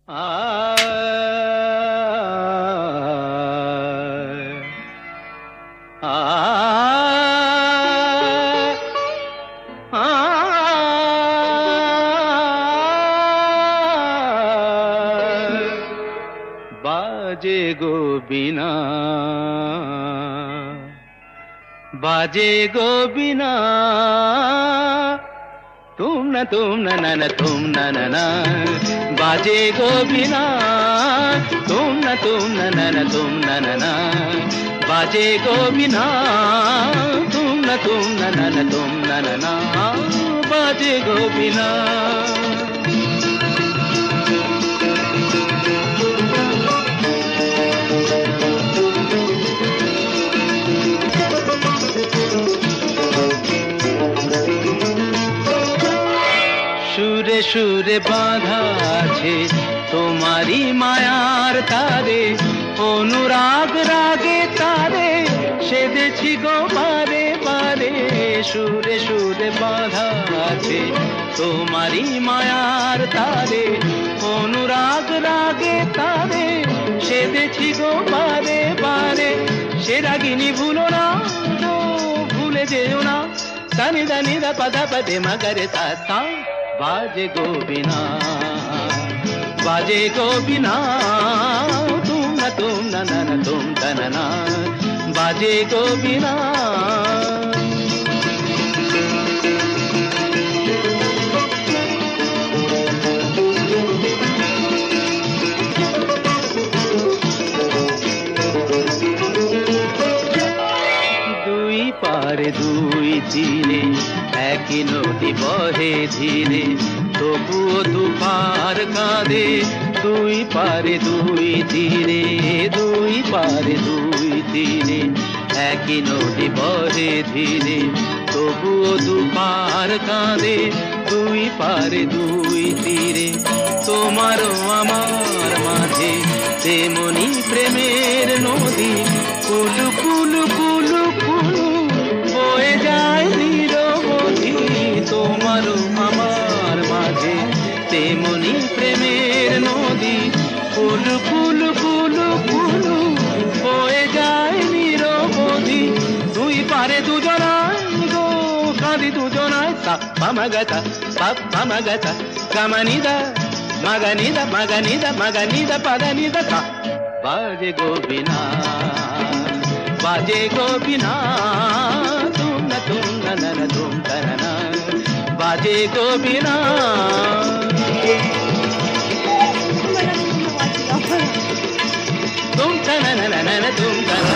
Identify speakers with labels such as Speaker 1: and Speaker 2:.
Speaker 1: বাজে গো বিনা, বাজে গো বিনা, তুম না না না তুম না না, বাজে গো বিনা, তুম না না না তুম না না, বাজে গো বিনা, তুম না না তুম না না, বাজে গো বিনা। সুরে সুরে বাঁধা আছে তোমারি মায়ার তারে, অনুরাগ রাগে তারে সেধেছি গো বারে বারে। সুরে সুরে বাঁধা আছে তোমারি মায়ার তারে, অনুরাগ রাগে তারে সেধেছি গো বারে বারে। সে রাগিনী ভুলো না গো, ভুলে যেও না, দানি দানি দা পদা পদে মগরে তা। বাজে গো বিনা, বাজে গো বিনা, তুম না না তুম না না, বাজে গো বিনা। দুই পারে দুই তীরে একই নদী বহে ধীরে, তবুও দুপার কাঁদে। দুই পারে দুই তীরে, দুই পারে দুই তীরে একই নদী বহে ধীরে, তবুও দুপার কাঁদে। দুই পারে দুই তীরে তোমারও আমার মাঝে তেমনি প্রেমের নদী, কুলু কুলু কুলু কুলু বয়ে যায় নিরবধি। তোমারও আমার মাঝে তেমনি প্রেমের নদী, কুলু কুলু কুলু কুলু বয়ে যায় নিরবধি। দুই পারে দুজনায় গো কাঁদি দুজনায়, পামাগাতা পামাগাতা কামানিদা মাগানিদা মাগানিদা মাগানিদা পাদানিদা তা। বাজে গো বিনা, বাজে গো বিনা, তুম না না তুম না, বাজে গো বিনা। তুম না না তুম না।